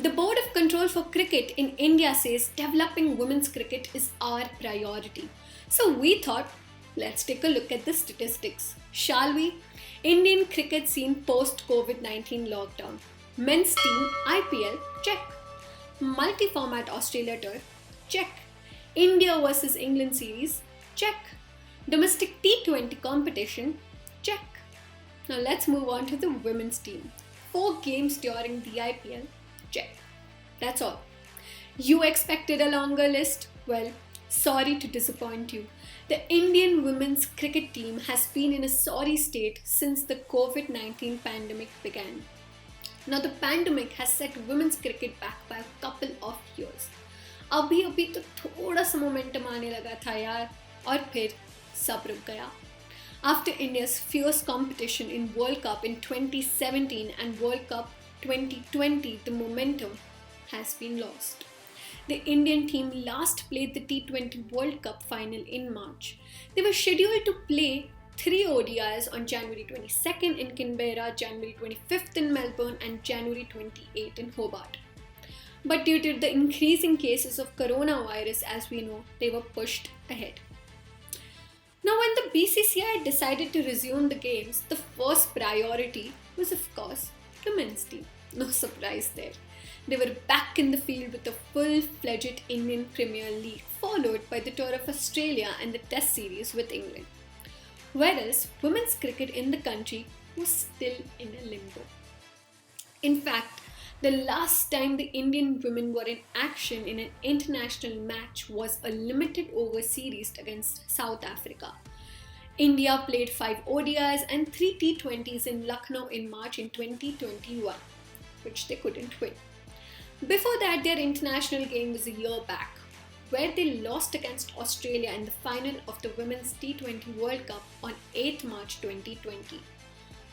The Board of Control for Cricket in India says developing women's cricket is our priority. So we thought, let's take a look at the statistics. Shall we? Indian cricket scene post COVID 19 lockdown. Men's team IPL, check. Multi format Australia tour, check. India versus England series, check. Domestic T20 competition, check. Now let's move on to the women's team. 4 games during the IPL, check. That's all. You expected a longer list? Well, sorry to disappoint you. The Indian women's cricket team has been in a sorry state since the COVID 19 pandemic began. Now, the pandemic has set women's cricket back by a couple of years. अभी तो थोड़ा सा momentum आने लगा था यार और फिर सब रुक गया. After India's fierce competition in World Cup in 2017 and World Cup 2020, the momentum has been lost. The Indian team last played the T20 World Cup final in March. They were scheduled to play 3 ODIs on January 22nd in Canberra, January 25th in Melbourne, and January 28th in Hobart. But due to the increasing cases of coronavirus, as we know, they were pushed ahead. Now, when the BCCI decided to resume the games, the first priority was, of course, the men's team. No surprise there. They were back in the field with a full-fledged Indian Premier League, followed by the tour of Australia and the Test series with England. Whereas women's cricket in the country was still in a limbo. In fact, the last time the Indian women were in action in an international match was a limited over series against South Africa. India played 5 ODIs and 3 T20s in Lucknow in March in 2021, which they couldn't win. Before that, their international game was a year back, where they lost against Australia in the final of the Women's T20 World Cup on 8 March 2020.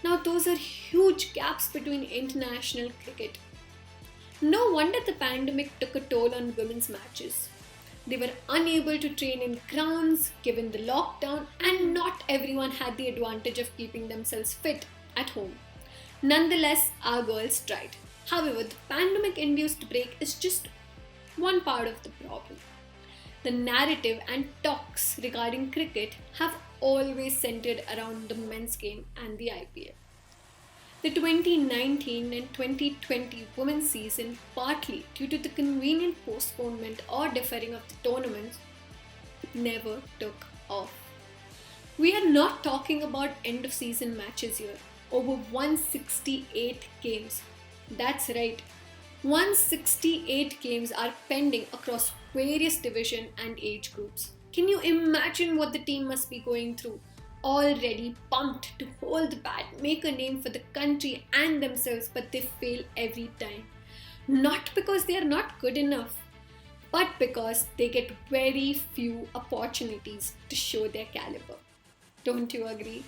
Now, those are huge gaps between international cricket. No wonder the pandemic took a toll on women's matches. They were unable to train in grounds given the lockdown, and not everyone had the advantage of keeping themselves fit at home. Nonetheless, our girls tried. However, the pandemic-induced break is just one part of the problem. The narrative and talks regarding cricket have always centered around the men's game and the IPL. The 2019 and 2020 women's season, partly due to the convenient postponement or deferring of the tournaments, never took off. We are not talking about end of season matches here. Over 168 games. That's right. 168 games are pending across various division and age groups. Can you imagine what the team must be going through? Already pumped to hold the bat, make a name for the country and themselves, but they fail every time. Not because they are not good enough, but because they get very few opportunities to show their caliber. Don't you agree?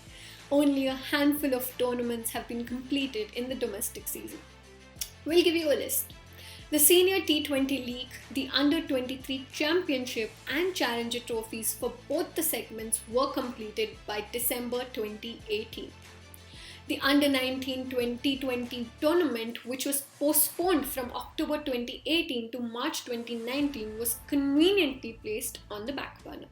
Only a handful of tournaments have been completed in the domestic season. We'll give you a list. The Senior T20 League, the Under-23 Championship and Challenger trophies for both the segments were completed by December 2018. The Under-19 2020 tournament, which was postponed from October 2018 to March 2019, was conveniently placed on the back burner.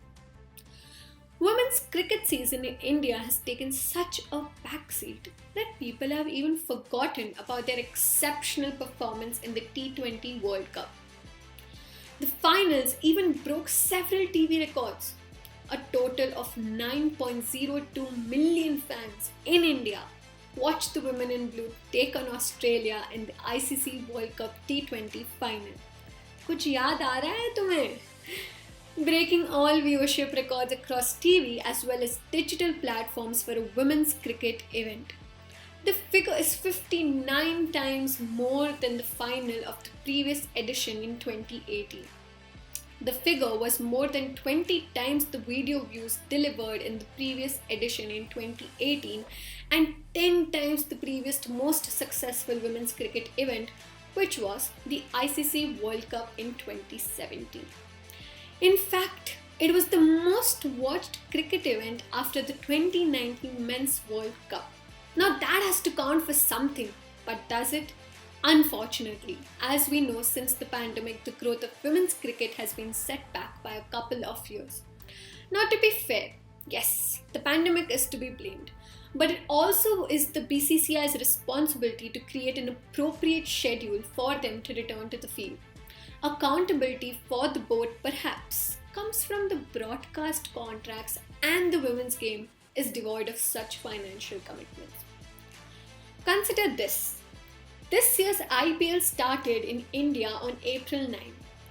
Women's cricket season in India has taken such a backseat that people have even forgotten about their exceptional performance in the T20 World Cup. The finals even broke several TV records. A total of 9.02 million fans in India watched the women in blue take on Australia in the ICC World Cup T20 final. कुछ याद आ रहा है तुम्हें? Breaking all viewership records across TV as well as digital platforms for a women's cricket event. The figure is 59 times more than the final of the previous edition in 2018. The figure was more than 20 times the video views delivered in the previous edition in 2018 and 10 times the previous most successful women's cricket event, which was the ICC World Cup in 2017. In fact, it was the most watched cricket event after the 2019 Men's World Cup. Now that has to count for something, but does it? Unfortunately, as we know since the pandemic, the growth of women's cricket has been set back by a couple of years. Now, to be fair, yes, the pandemic is to be blamed, but it also is the BCCI's responsibility to create an appropriate schedule for them to return to the field. Accountability for the board perhaps comes from the broadcast contracts, and the women's game is devoid of such financial commitments. Consider this. This year's IPL started in India on April 9.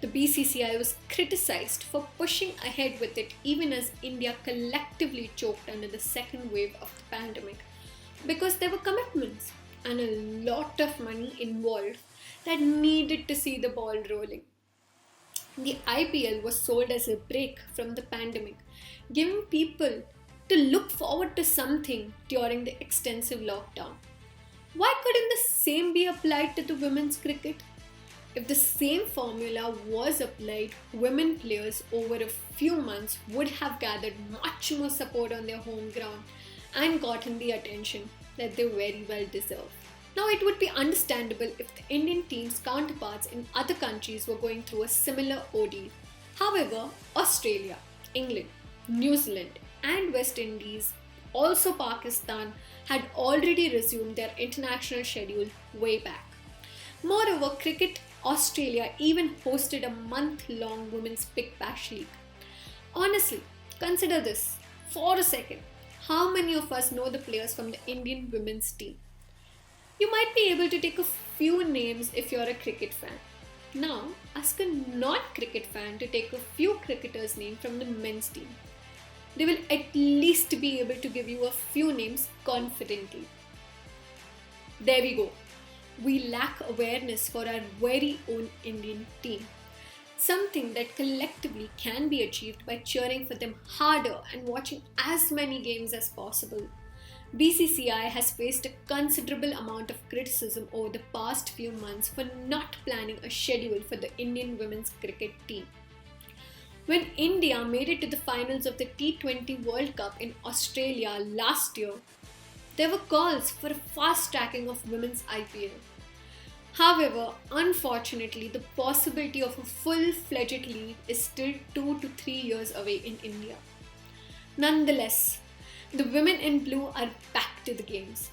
The BCCI was criticized for pushing ahead with it even as India collectively choked under the second wave of the pandemic because there were commitments and a lot of money involved that needed to see the ball rolling. The IPL was sold as a break from the pandemic, giving people to look forward to something during the extensive lockdown. Why couldn't the same be applied to the women's cricket? If the same formula was applied, women players over a few months would have gathered much more support on their home ground and gotten the attention that they very well deserve. Now, it would be understandable if the Indian team's counterparts in other countries were going through a similar ordeal. However, Australia, England, New Zealand, and West Indies, also Pakistan, had already resumed their international schedule way back. Moreover, Cricket Australia even hosted a month-long Women's Big Bash League. Honestly, consider this for a second. How many of us know the players from the Indian women's team? You might be able to take a few names if you're a cricket fan. Now, ask a non-cricket fan to take a few cricketers' names from the men's team. They will at least be able to give you a few names confidently. There we go. We lack awareness for our very own Indian team. Something that collectively can be achieved by cheering for them harder and watching as many games as possible. BCCI has faced a considerable amount of criticism over the past few months for not planning a schedule for the Indian women's cricket team. When India made it to the finals of the T20 World Cup in Australia last year, there were calls for a fast tracking of women's IPL. However, unfortunately, the possibility of a full-fledged league is still 2 to 3 years away in India. Nonetheless, the women in blue are back to the games.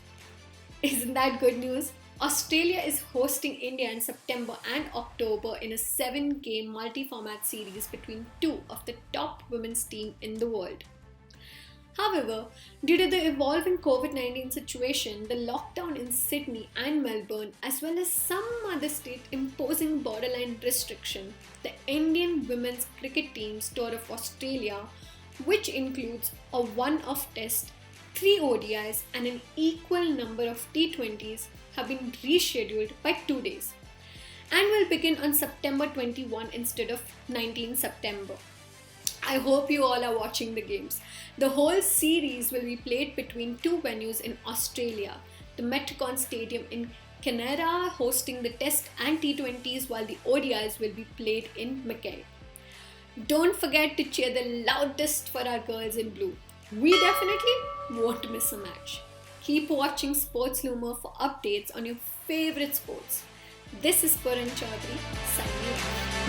Isn't that good news? Australia is hosting India in September and October in a 7-game multi-format series between two of the top women's teams in the world. However, due to the evolving COVID-19 situation, the lockdown in Sydney and Melbourne, as well as some other states imposing borderline restriction, the Indian women's cricket team's tour of Australia, which includes a one-off test, 3 ODIs and an equal number of T20s, have been rescheduled by 2 days and will begin on September 21 instead of 19 September. I hope you all are watching the games. The whole series will be played between 2 venues in Australia, the Metricon Stadium in Canberra hosting the Test and T20s, while the ODIs will be played in Mackay. Don't forget to cheer the loudest for our girls in blue. We definitely won't miss a match. Keep watching Sports Loomer for updates on your favorite sports. This is Puran Chaudhary signing off.